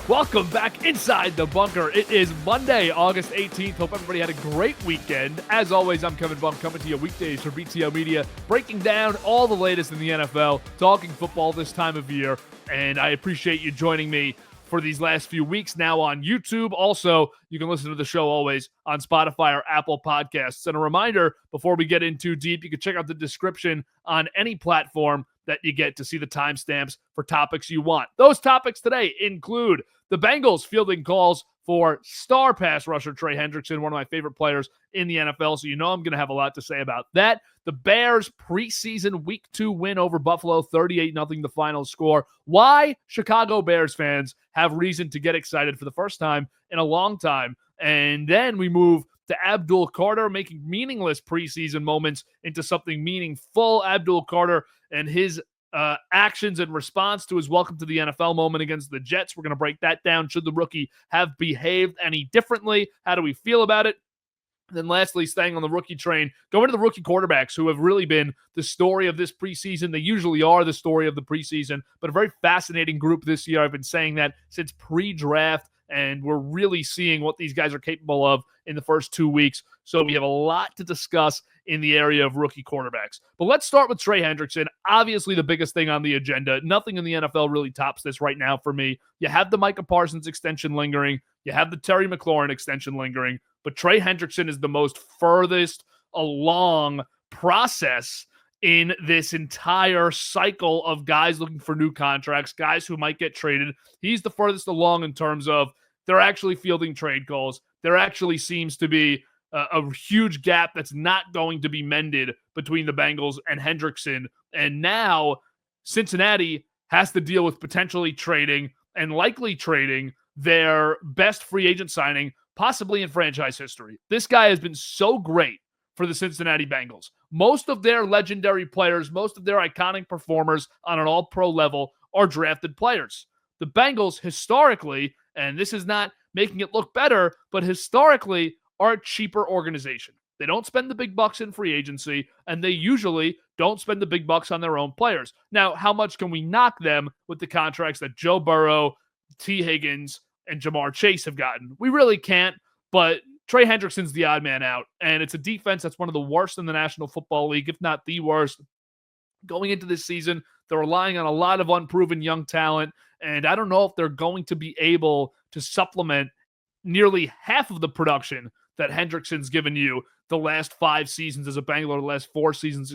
Welcome back inside the bunker. It is Monday, August 18th. Hope everybody had a great weekend. As always, I'm Kevin Bum coming to you weekdays for BTO Media, breaking down all the latest in the NFL, talking football this time of year, and I appreciate you joining me for these last few weeks now on YouTube. Also, you can listen to the show always on Spotify or Apple Podcasts. And a reminder, before we get in too deep, you can check out the description on any platform that you get to see the timestamps for topics you want. Those topics today include the Bengals fielding calls for star pass rusher Trey Hendrickson, one of my favorite players in the NFL, so you know I'm going to have a lot to say about that. The Bears preseason Week 2 win over Buffalo, 38-0 the final score. Why Chicago Bears fans have reason to get excited for the first time in a long time. And then we move to ABDUL Carter making meaningless preseason moments into something meaningful. ABDUL Carter and his actions in response to his welcome to the NFL moment against the Jets. We're going to break that down. Should the rookie have behaved any differently? How do we feel about it? And then lastly, staying on the rookie train, going to the rookie quarterbacks who have really been the story of this preseason. They usually are the story of the preseason, but a very fascinating group this year. I've been saying that since pre-draft, and we're really seeing what these guys are capable of in the first 2 weeks. So we have a lot to discuss in the area of rookie quarterbacks. But let's start with Trey Hendrickson. Obviously the biggest thing on the agenda. Nothing in the NFL really tops this right now for me. You have the Micah Parsons extension lingering. You have the Terry McLaurin extension lingering. But Trey Hendrickson is the most furthest along process in this entire cycle of guys looking for new contracts, guys who might get traded. He's the furthest along in terms of they're actually fielding trade calls. There actually seems to be a huge gap that's not going to be mended between the Bengals and Hendrickson. And now Cincinnati has to deal with potentially trading and likely trading their best free agent signing, possibly in franchise history. This guy has been so great for the Cincinnati Bengals. Most of their legendary players, most of their iconic performers on an all-pro level are drafted players. The Bengals historically, and this is not making it look better, but historically are a cheaper organization. They don't spend the big bucks in free agency, and they usually don't spend the big bucks on their own players. Now, how much can we knock them with the contracts that Joe Burrow, T. Higgins, and Jamar Chase have gotten? We really can't, but Trey Hendrickson's the odd man out, and it's a defense that's one of the worst in the National Football League, if not the worst. Going into this season, they're relying on a lot of unproven young talent, and I don't know if they're going to be able to supplement nearly half of the production that Hendrickson's given you the last 5 seasons as a Bengals, the last 4 seasons,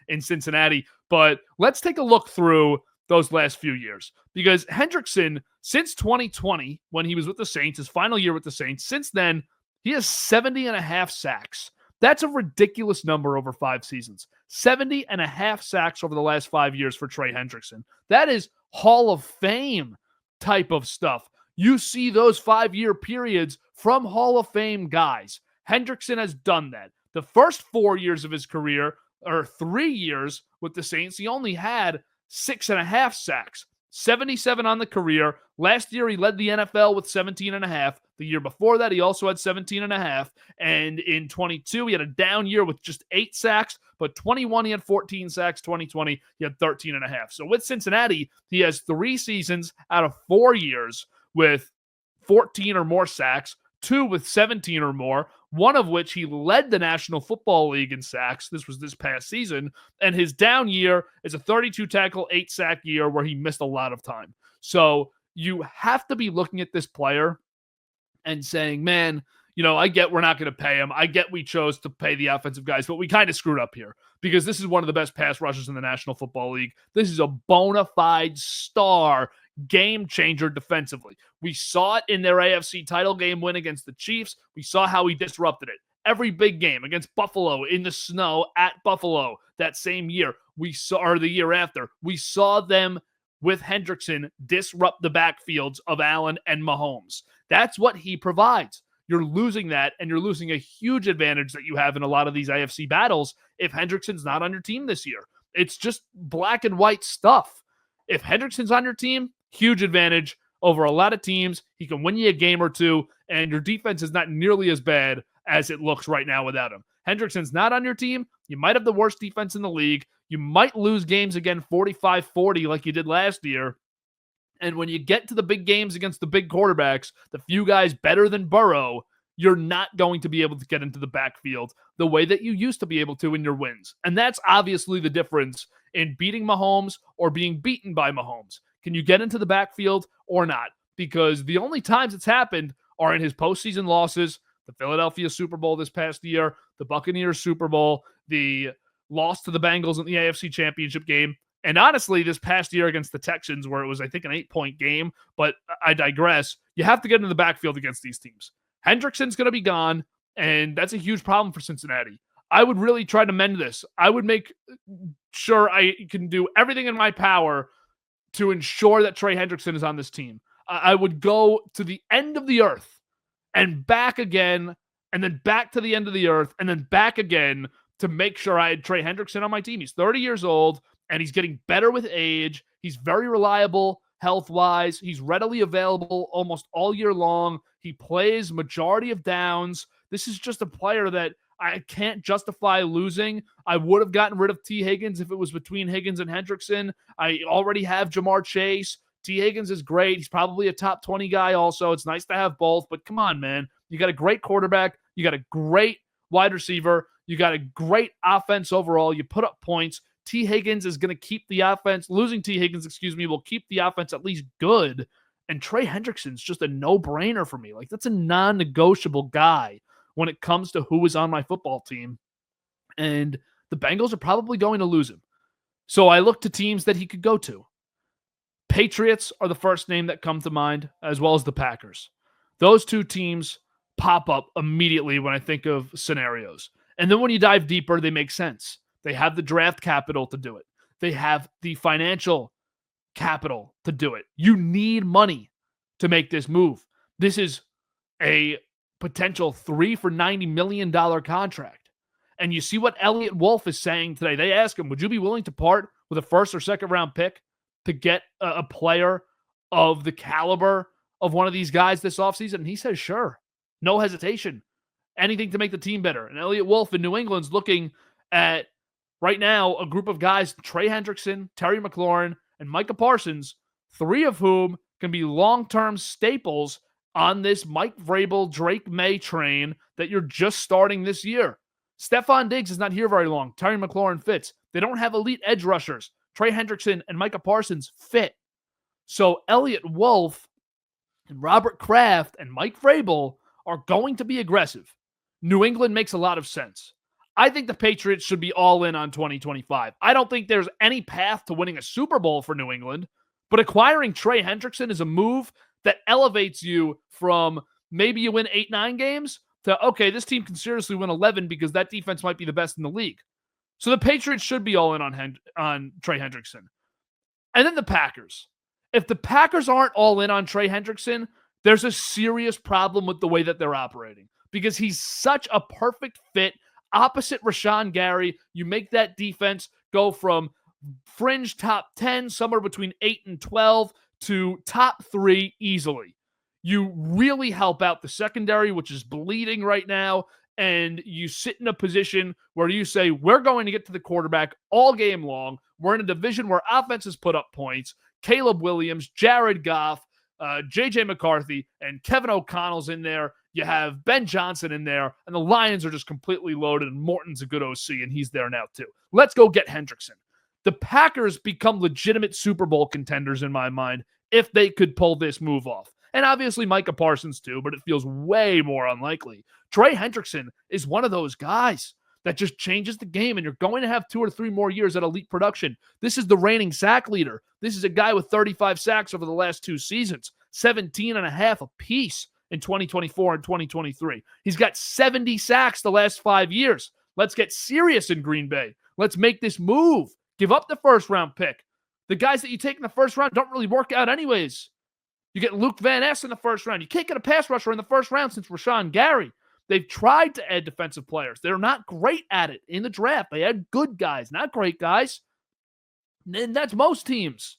in Cincinnati. But let's take a look through those last few years, because Hendrickson, since 2020, when he was with the Saints, his final year with the Saints, since then, he has 70.5 sacks. That's a ridiculous number over 5 seasons. 70.5 sacks over the last 5 years for Trey Hendrickson. That is Hall of Fame type of stuff. You see those 5-year periods from Hall of Fame guys. Hendrickson has done that. The first 4 years of his career, or 3 years with the Saints, he only had 6.5 sacks. 77 on the career. Last year, he led the NFL with 17.5. The year before that, he also had 17.5. And in 22, he had a down year with just 8 sacks. But 21, he had 14 sacks. 2020, he had 13.5. So with Cincinnati, he has 3 seasons out of 4 years with 14 or more sacks, 2 with 17 or more, one of which he led the National Football League in sacks. This was this past season. And his down year is a 32 tackle, 8 sack year where he missed a lot of time. So you have to be looking at this player and saying, man, you know, I get we're not going to pay him. I get we chose to pay the offensive guys, but we kind of screwed up here because this is one of the best pass rushers in the National Football League. This is a bona fide star game changer defensively. We saw it in their AFC title game win against the Chiefs. We saw how he disrupted it. Every big game against Buffalo in the snow at Buffalo that same year, we saw, or the year after, we saw them with Hendrickson disrupt the backfields of Allen and Mahomes. That's what he provides. You're losing that, and you're losing a huge advantage that you have in a lot of these AFC battles if Hendrickson's not on your team this year. It's just black and white stuff. If Hendrickson's on your team, huge advantage over a lot of teams. He can win you a game or two, and your defense is not nearly as bad as it looks right now without him. Hendrickson's not on your team. You might have the worst defense in the league. You might lose games again 45-40 like you did last year. And when you get to the big games against the big quarterbacks, the few guys better than Burrow, you're not going to be able to get into the backfield the way that you used to be able to in your wins. And that's obviously the difference in beating Mahomes or being beaten by Mahomes. Can you get into the backfield or not? Because the only times it's happened are in his postseason losses, the Philadelphia Super Bowl this past year, the Buccaneers Super Bowl, the loss to the Bengals in the AFC Championship game. And honestly, this past year against the Texans, where it was, I think, an 8-point game, but I digress. You have to get into the backfield against these teams. Hendrickson's going to be gone, and that's a huge problem for Cincinnati. I would really try to mend this. I would make sure I can do everything in my power to ensure that Trey Hendrickson is on this team. I would go to the end of the earth and back again, and then back to the end of the earth, and then back again to make sure I had Trey Hendrickson on my team. He's 30 years old, and he's getting better with age. He's very reliable health-wise. He's readily available almost all year long. He plays majority of downs. This is just a player that I can't justify losing. I would have gotten rid of T. Higgins if it was between Higgins and Hendrickson. I already have Jamar Chase. T. Higgins is great. He's probably a top 20 guy also. It's nice to have both, but come on, man. You got a great quarterback. You got a great wide receiver. You got a great offense overall. You put up points. T. Higgins is going to keep the offense. Losing T. Higgins, will keep the offense at least good. And Trey Hendrickson's just a no-brainer for me. Like, that's a non-negotiable guy when it comes to who is on my football team. And the Bengals are probably going to lose him. So I look to teams that he could go to. Patriots are the first name that come to mind, as well as the Packers. Those two teams pop up immediately when I think of scenarios. And then when you dive deeper, they make sense. They have the draft capital to do it. They have the financial capital to do it. You need money to make this move. This is a potential 3 for $90 million contract. And you see what Elliott Wolf is saying today. They ask him, would you be willing to part with a first or second round pick to get a player of the caliber of one of these guys this offseason? And he says, sure, no hesitation. Anything to make the team better. And Elliott Wolf in New England's looking at, right now, a group of guys, Trey Hendrickson, Terry McLaurin, and Micah Parsons, 3 of whom can be long-term staples on this Mike Vrabel, Drake May train that you're just starting this year. Stephon Diggs is not here very long. Terry McLaurin fits. They don't have elite edge rushers. Trey Hendrickson and Micah Parsons fit. So Elliott Wolf and Robert Kraft and Mike Vrabel are going to be aggressive. New England makes a lot of sense. I think the Patriots should be all in on 2025. I don't think there's any path to winning a Super Bowl for New England, but acquiring Trey Hendrickson is a move that elevates you from maybe you win 8-9 games to, okay, this team can seriously win 11 because that defense might be the best in the league. So the Patriots should be all in on Trey Hendrickson. And then the Packers. If the Packers aren't all in on Trey Hendrickson, there's a serious problem with the way that they're operating because he's such a perfect fit opposite Rashawn Gary. You make that defense go from fringe top 10, somewhere between 8 and 12, to top 3 easily. You really help out the secondary, which is bleeding right now, and you sit in a position where you say, we're going to get to the quarterback all game long. We're in a division where offenses put up points. Caleb Williams, Jared Goff, J.J. McCarthy, and Kevin O'Connell's in there. You have Ben Johnson in there, and the Lions are just completely loaded, and Morton's a good OC, and he's there now too. Let's go get Hendrickson. The Packers become legitimate Super Bowl contenders in my mind if they could pull this move off. And obviously Micah Parsons too, but it feels way more unlikely. Trey Hendrickson is one of those guys that just changes the game, and you're going to have 2 or 3 more years at elite production. This is the reigning sack leader. This is a guy with 35 sacks over the last 2 seasons, 17 and a half apiece in 2024 and 2023. He's got 70 sacks the last 5 years. Let's get serious in Green Bay. Let's make this move. Give up the first-round pick. The guys that you take in the first round don't really work out anyways. You get Luke Van Ness in the first round. You can't get a pass rusher in the first round since Rashawn Gary. They've tried to add defensive players. They're not great at it in the draft. They had good guys, not great guys. And that's most teams.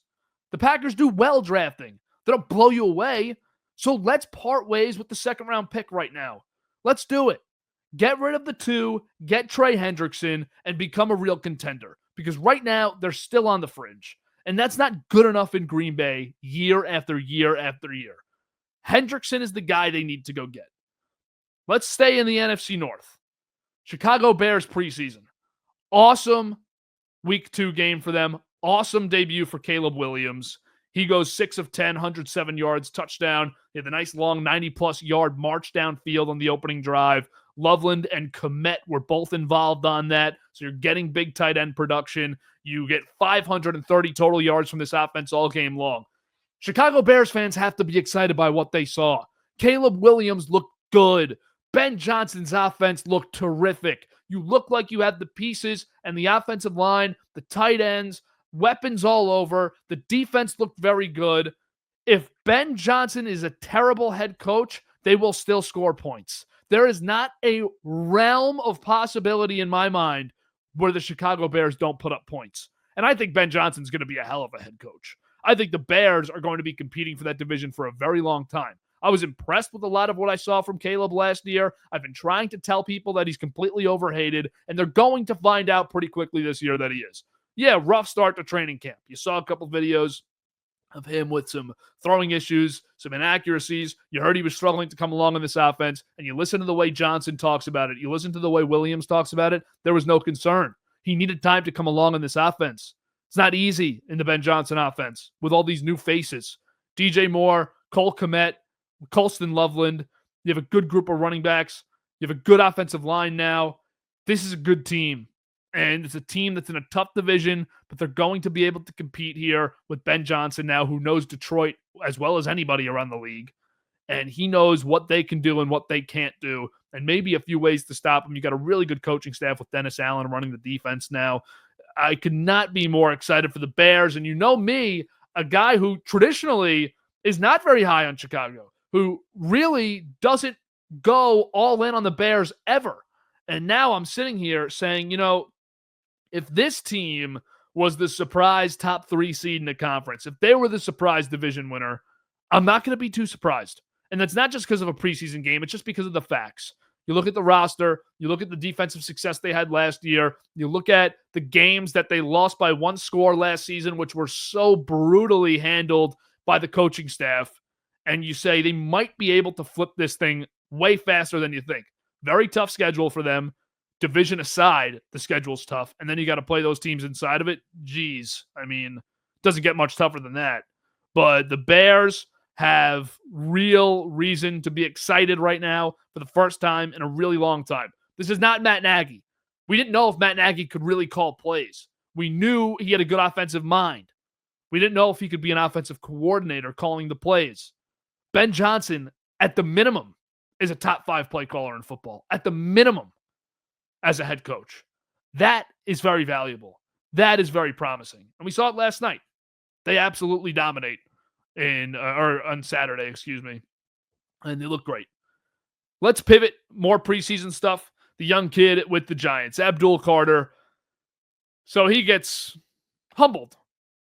The Packers do well drafting. They don't blow you away. So let's part ways with the second-round pick right now. Let's do it. Get rid of the 2, get Trey Hendrickson, and become a real contender. Because right now, they're still on the fringe. And that's not good enough in Green Bay year after year after year. Hendrickson is the guy they need to go get. Let's stay in the NFC North. Chicago Bears preseason. Awesome week 2 game for them. Awesome debut for Caleb Williams. He goes 6 of 10, 107 yards, touchdown. He had the nice long 90-plus yard march downfield on the opening drive. Loveland and Komet were both involved on that. So you're getting big tight end production. You get 530 total yards from this offense all game long. Chicago Bears fans have to be excited by what they saw. Caleb Williams looked good. Ben Johnson's offense looked terrific. You look like you had the pieces and the offensive line, the tight ends, weapons all over. The defense looked very good. If Ben Johnson is a terrible head coach, they will still score points. There is not a realm of possibility in my mind where the Chicago Bears don't put up points. And I think Ben Johnson's going to be a hell of a head coach. I think the Bears are going to be competing for that division for a very long time. I was impressed with a lot of what I saw from Caleb last year. I've been trying to tell people that he's completely overhated, and they're going to find out pretty quickly this year that he is. Yeah, rough start to training camp. You saw a couple videos of him with some throwing issues, some inaccuracies. You heard he was struggling to come along in this offense, and you listen to the way Johnson talks about it. You listen to the way Williams talks about it. There was no concern. He needed time to come along in this offense. It's not easy in the Ben Johnson offense with all these new faces. DJ Moore, Cole Kmet, Colston Loveland. You have a good group of running backs. You have a good offensive line now. This is a good team. And it's a team that's in a tough division, but they're going to be able to compete here with Ben Johnson now, who knows Detroit as well as anybody around the league. And he knows what they can do and what they can't do, and maybe a few ways to stop them. You got a really good coaching staff with Dennis Allen running the defense now. I could not be more excited for the Bears. And you know me, a guy who traditionally is not very high on Chicago, who really doesn't go all in on the Bears ever. And now I'm sitting here saying, if this team was the surprise top 3 seed in the conference, if they were the surprise division winner, I'm not going to be too surprised. And that's not just because of a preseason game. It's just because of the facts. You look at the roster, you look at the defensive success they had last year, you look at the games that they lost by 1 score last season, which were so brutally handled by the coaching staff, and you say they might be able to flip this thing way faster than you think. Very tough schedule for them. Division aside, the schedule's tough, and then you got to play those teams inside of it. Geez, doesn't get much tougher than that. But the Bears have real reason to be excited right now for the first time in a really long time. This is not Matt Nagy. We didn't know if Matt Nagy could really call plays. We knew he had a good offensive mind. We didn't know if he could be an offensive coordinator calling the plays. Ben Johnson, at the minimum, is a top 5 play caller in football. At the minimum, as a head coach. That is very valuable. That is very promising. And we saw it last night. They absolutely dominate on Saturday, and they look great. Let's pivot. More preseason stuff. The young kid with the Giants, ABDUL Carter. So he gets humbled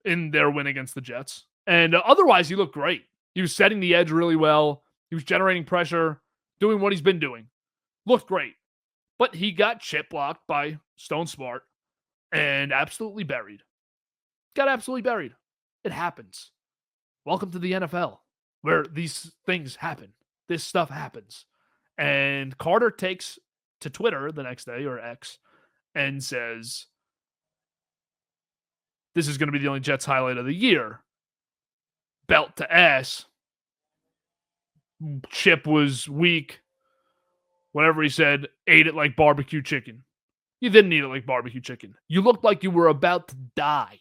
in their win against the Jets. And otherwise, he looked great. He was setting the edge really well. He was generating pressure, doing what he's been doing. Looked great. But he got chip blocked by Stone Smart and absolutely buried. Got absolutely buried. It happens. Welcome to the NFL, where these things happen. This stuff happens. And Carter takes to Twitter the next day, or X, and says, this is going to be the only Jets highlight of the year. Belt to ass. Chip was weak. Whatever he said, ate it like barbecue chicken. You didn't eat it like barbecue chicken. You looked like you were about to die,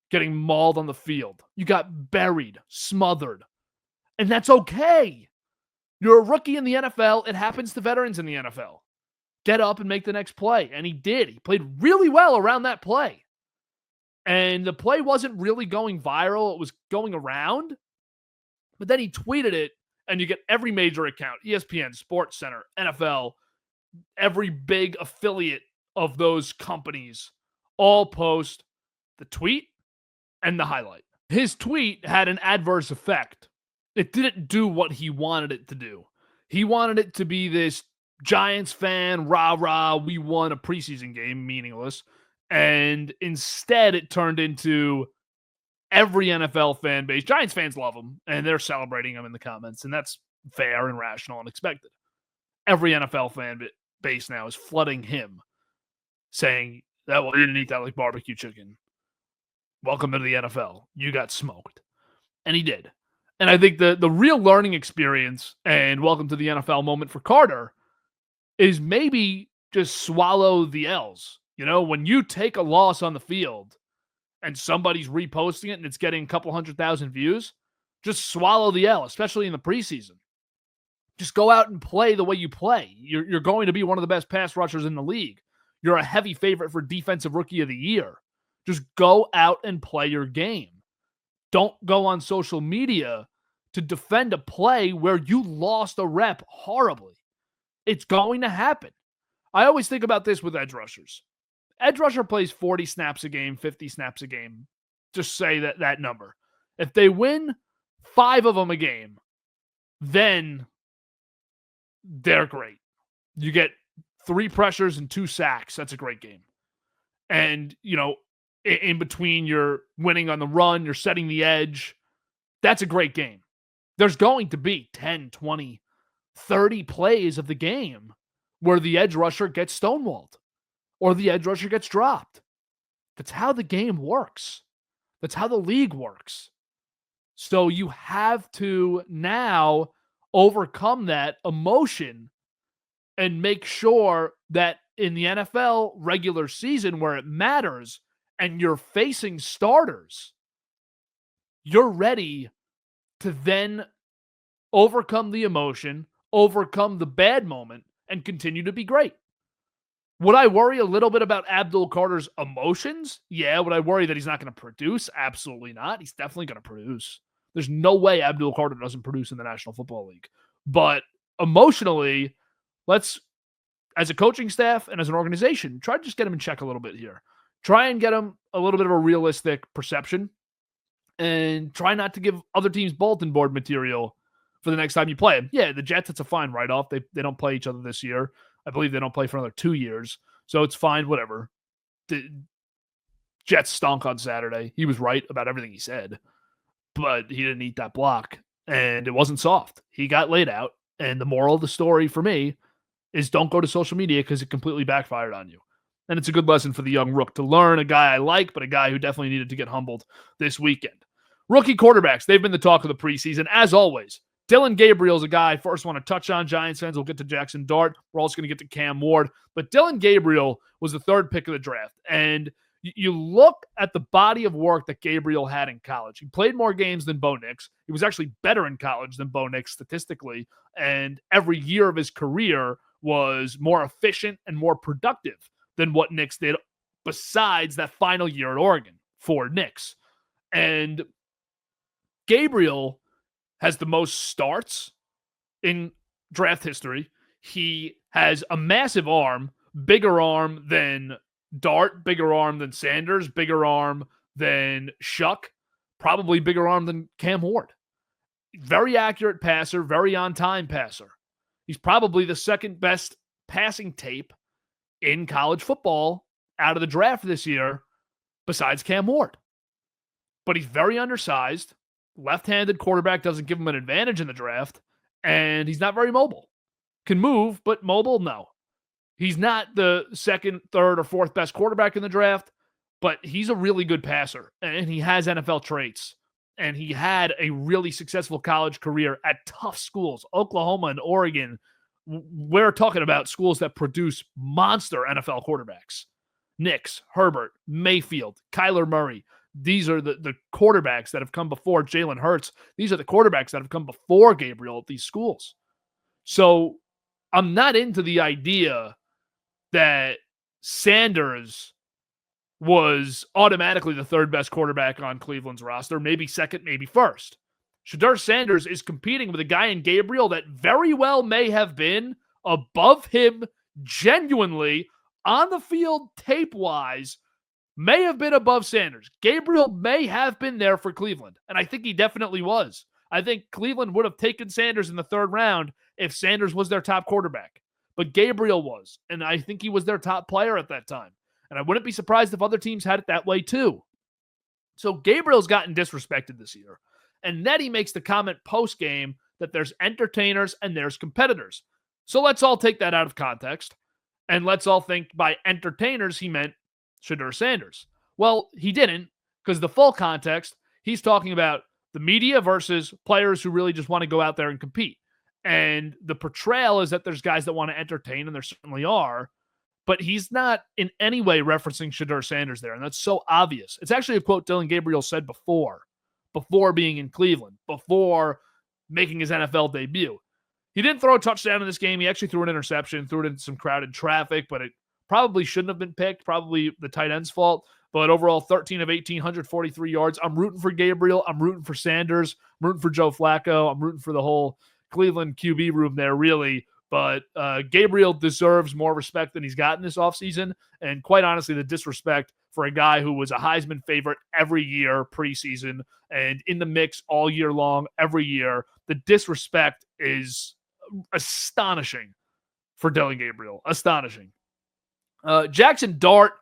getting mauled on the field. You got buried, smothered. And that's okay. You're a rookie in the NFL. It happens to veterans in the NFL. Get up and make the next play. And he did. He played really well around that play. And the play wasn't really going viral. It was going around. But then he tweeted it. And you get every major account, ESPN, SportsCenter, NFL, every big affiliate of those companies all post the tweet and the highlight. His tweet had an adverse effect. It didn't do what he wanted it to do. He wanted it to be this Giants fan, rah-rah, we won a preseason game, meaningless. And instead it turned into, every NFL fan base, Giants fans love him, and they're celebrating him in the comments, and that's fair and rational and expected. Every NFL fan base now is flooding him, saying that, well, you didn't eat that like barbecue chicken. Welcome to the NFL. You got smoked. And he did. And I think the real learning experience and welcome to the NFL moment for Carter is maybe just swallow the L's. You know, when you take a loss on the field and somebody's reposting it and it's getting a couple 100,000 views, just swallow the L, especially in the preseason. Just go out and play the way you play. You're going to be one of the best pass rushers in the league. You're a heavy favorite for Defensive Rookie of the Year. Just go out and play your game. Don't go on social media to defend a play where you lost a rep horribly. It's going to happen. I always think about this with edge rushers. Edge rusher plays 40 snaps a game, 50 snaps a game. Just say that number. If they win 5 of them a game, then they're great. You get 3 pressures and 2 sacks. That's a great game. And, in between you're winning on the run, you're setting the edge. That's a great game. There's going to be 10, 20, 30 plays of the game where the edge rusher gets stonewalled or the edge rusher gets dropped. That's how the game works. That's how the league works. So you have to now overcome that emotion and make sure that in the NFL regular season where it matters and you're facing starters, you're ready to then overcome the emotion, overcome the bad moment, and continue to be great. Would I worry a little bit about Abdul Carter's emotions? Yeah. Would I worry that he's not going to produce? Absolutely not. He's definitely going to produce. There's no way Abdul Carter doesn't produce in the National Football League. But emotionally, let's, as a coaching staff and as an organization, try to just get him in check a little bit here. Try and get him a little bit of a realistic perception and try not to give other teams bulletin board material for the next time you play them. Yeah, the Jets, it's a fine write-off. They don't play each other this year. I believe they don't play for another 2 years. So it's fine, whatever. The Jets stunk on Saturday. He was right about everything he said, but he didn't eat that block, and it wasn't soft. He got laid out, and the moral of the story for me is don't go to social media because it completely backfired on you. And it's a good lesson for the young rook to learn, a guy I like, but a guy who definitely needed to get humbled this weekend. Rookie quarterbacks, they've been the talk of the preseason. As always, Dillon Gabriel's a guy I first want to touch on. Giants fans, we'll get to Jackson Dart. We're also going to get to Cam Ward. But Dillon Gabriel was the 3rd pick of the draft. And you look at the body of work that Gabriel had in college. He played more games than Bo Nix. He was actually better in college than Bo Nix statistically. And every year of his career was more efficient and more productive than what Nix did besides that final year at Oregon for Nix. And Gabriel has the most starts in draft history. He has a massive arm, bigger arm than Dart, bigger arm than Sanders, bigger arm than Shuck, probably bigger arm than Cam Ward. Very accurate passer, very on-time passer. He's probably the 2nd best passing tape in college football out of the draft this year besides Cam Ward. But he's very undersized. Left-handed quarterback doesn't give him an advantage in the draft, and he's not very mobile. Can move, but mobile, no. He's not the 2nd, 3rd, or 4th best quarterback in the draft, but he's a really good passer, and he has NFL traits. And he had a really successful college career at tough schools, Oklahoma and Oregon. We're talking about schools that produce monster NFL quarterbacks. Nix, Herbert, Mayfield, Kyler Murray. These are the quarterbacks that have come before Jalen Hurts. These are the quarterbacks that have come before Gabriel at these schools. So I'm not into the idea that Sanders was automatically the 3rd best quarterback on Cleveland's roster, maybe 2nd, maybe 1st. SHEDEUR Sanders is competing with a guy in Gabriel that very well may have been above him genuinely on the field tape-wise, may have been above Sanders. Gabriel may have been there for Cleveland, and I think he definitely was. I think Cleveland would have taken Sanders in the 3rd round if Sanders was their top quarterback. But Gabriel was, and I think he was their top player at that time. And I wouldn't be surprised if other teams had it that way too. So Gabriel's gotten disrespected this year. And then he makes the comment post-game that there's entertainers and there's competitors. So let's all take that out of context. And let's all think by entertainers, he meant SHEDEUR Sanders. Well, he didn't, because the full context, he's talking about the media versus players who really just want to go out there and compete. And the portrayal is that there's guys that want to entertain, and there certainly are. But he's not in any way referencing SHEDEUR Sanders there, and that's so obvious. It's actually a quote Dillon Gabriel said before being in Cleveland, before making his NFL debut. He didn't throw a touchdown in this game. He actually threw an interception, threw it in some crowded traffic, but it probably shouldn't have been picked, probably the tight end's fault. But overall, 13 of 18, 143 yards. I'm rooting for Gabriel. I'm rooting for Sanders. I'm rooting for Joe Flacco. I'm rooting for the whole Cleveland QB room there, really. But Gabriel deserves more respect than he's gotten this offseason. And quite honestly, the disrespect for a guy who was a Heisman favorite every year preseason and in the mix all year long, every year, the disrespect is astonishing for Dillon Gabriel. Astonishing. Jackson Dart,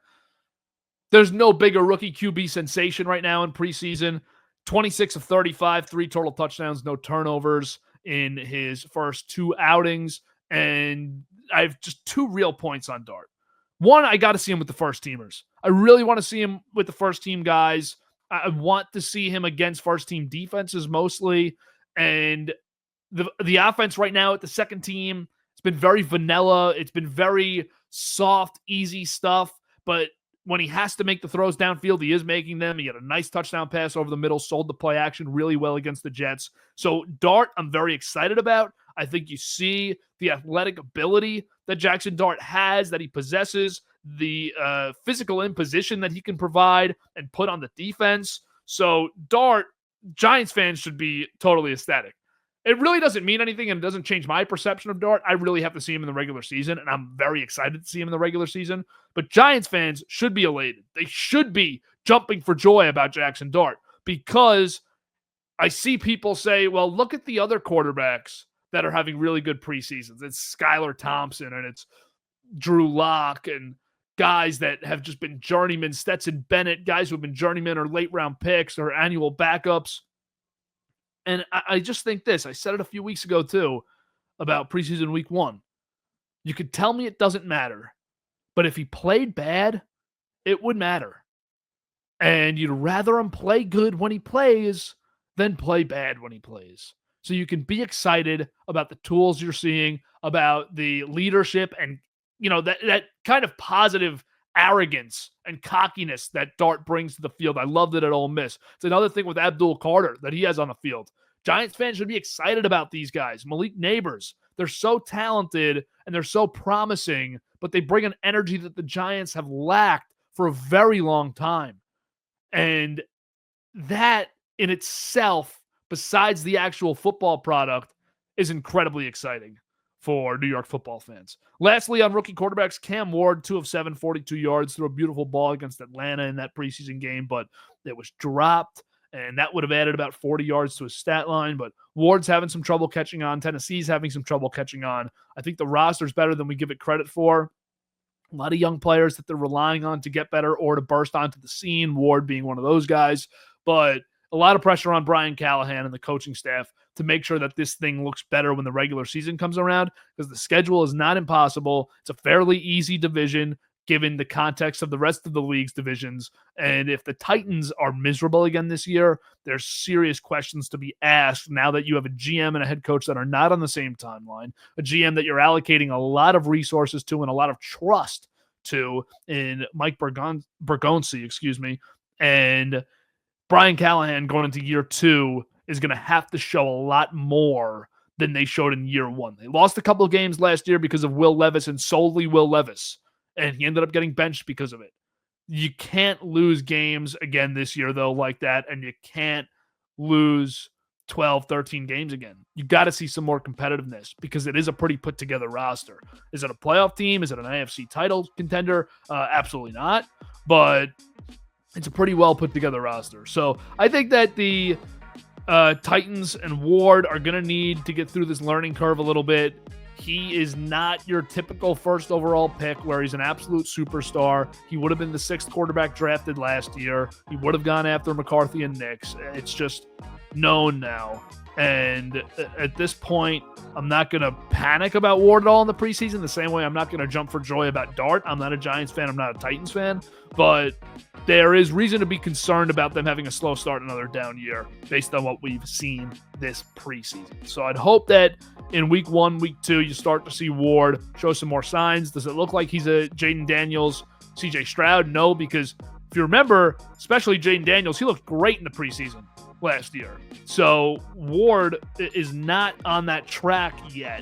there's no bigger rookie QB sensation right now in preseason. 26 of 35, 3 total touchdowns, no turnovers in his first 2 outings. And I have just 2 real points on Dart. One, I got to see him with the first teamers. I really want to see him with the first team guys. I want to see him against first team defenses mostly. And the offense right now at the second team, it's been very vanilla. It's been very soft, easy stuff. But when he has to make the throws downfield, he is making them. He had a nice touchdown pass over the middle, sold the play action really well against the Jets. So Dart, I'm very excited about. I think you see the athletic ability that Jackson Dart has, that he possesses, the physical imposition that he can provide and put on the defense. So Dart, Giants fans should be totally ecstatic. It really doesn't mean anything, and it doesn't change my perception of Dart. I really have to see him in the regular season, and I'm very excited to see him in the regular season. But Giants fans should be elated. They should be jumping for joy about Jackson Dart, because I see people say, well, look at the other quarterbacks that are having really good preseasons. It's Skylar Thompson and it's Drew Lock and guys that have just been journeymen, Stetson Bennett, guys who have been journeymen or late round picks or annual backups. And I just think this, I said it a few weeks ago too, about preseason week 1. You could tell me it doesn't matter, but if he played bad, it would matter. And you'd rather him play good when he plays than play bad when he plays. So you can be excited about the tools you're seeing, about the leadership and, you know, that kind of positive arrogance and cockiness that Dart brings to the field. I loved it at Ole Miss. It's another thing with ABDUL Carter that he has on the field. Giants fans should be excited about these guys. Malik Neighbors, they're so talented and they're so promising, but they bring an energy that the Giants have lacked for a very long time. And that in itself, besides the actual football product, is incredibly exciting for New York football fans. Lastly, on rookie quarterbacks, Cam Ward, 2 of 7, 42 yards, threw a beautiful ball against Atlanta in that preseason game, but it was dropped, and that would have added about 40 yards to his stat line. But Ward's having some trouble catching on. Tennessee's having some trouble catching on. I think the roster's better than we give it credit for. A lot of young players that they're relying on to get better or to burst onto the scene, Ward being one of those guys. But a lot of pressure on Brian Callahan and the coaching staff to make sure that this thing looks better when the regular season comes around, because the schedule is not impossible. It's a fairly easy division given the context of the rest of the league's divisions. And if the Titans are miserable again this year, there's serious questions to be asked now that you have a GM and a head coach that are not on the same timeline, a GM that you're allocating a lot of resources to and a lot of trust to in Mike Bergonzi, and Brian Callahan going into year 2 is going to have to show a lot more than they showed in year 1. They lost a couple of games last year because of Will Levis and solely Will Levis, and he ended up getting benched because of it. You can't lose games again this year, though, like that, and you can't lose 12, 13 games again. You got to see some more competitiveness because it is a pretty put-together roster. Is it a playoff team? Is it an AFC title contender? Absolutely not, but it's a pretty well put together roster. So I think that the Titans and Ward are going to need to get through this learning curve a little bit. He is not your typical first overall pick where he's an absolute superstar. He would have been the 6th quarterback drafted last year. He would have gone after McCarthy and Nix. It's just known now. And at this point, I'm not going to panic about Ward at all in the preseason, the same way I'm not going to jump for joy about Dart. I'm not a Giants fan. I'm not a Titans fan. But there is reason to be concerned about them having a slow start, another down year, based on what we've seen this preseason. So I'd hope that in week 1, week 2, you start to see Ward show some more signs. Does it look like he's a Jaden Daniels, CJ Stroud? No, because if you remember, especially Jaden Daniels, he looked great in the preseason last year. So Ward is not on that track yet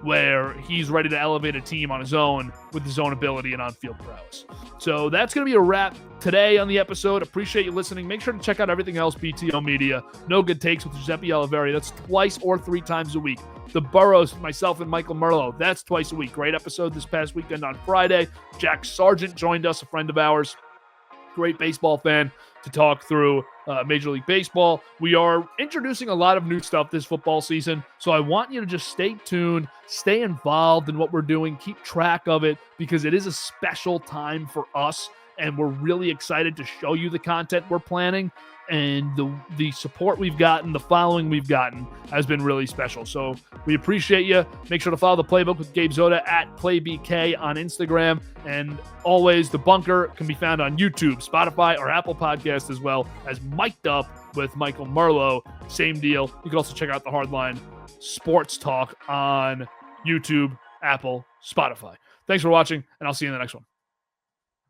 where he's ready to elevate a team on his own with his own ability and on-field prowess. So that's going to be a wrap today on the episode. Appreciate you listening. Make sure to check out everything else BTO Media. No Good Takes with Giuseppe Oliveri. That's twice or 3 times a week. The Burrows, myself and Michael Merlo. That's twice a week. Great episode this past weekend on Friday. Jack Sargent joined us, a friend of ours. Great baseball fan, to talk through Major League Baseball. We are introducing a lot of new stuff this football season, so I want you to just stay tuned, stay involved in what we're doing, keep track of it, because it is a special time for us, and we're really excited to show you the content we're planning. And the support we've gotten, the following we've gotten has been really special. So we appreciate you. Make sure to follow the Playbook with Gabe Zoda at PlayBK on Instagram. And always, The Bunker can be found on YouTube, Spotify, or Apple Podcasts, as well as Mic'd Up with Michael Merlo. Same deal. You can also check out the Hardline Sports Talk on YouTube, Apple, Spotify. Thanks for watching, and I'll see you in the next one.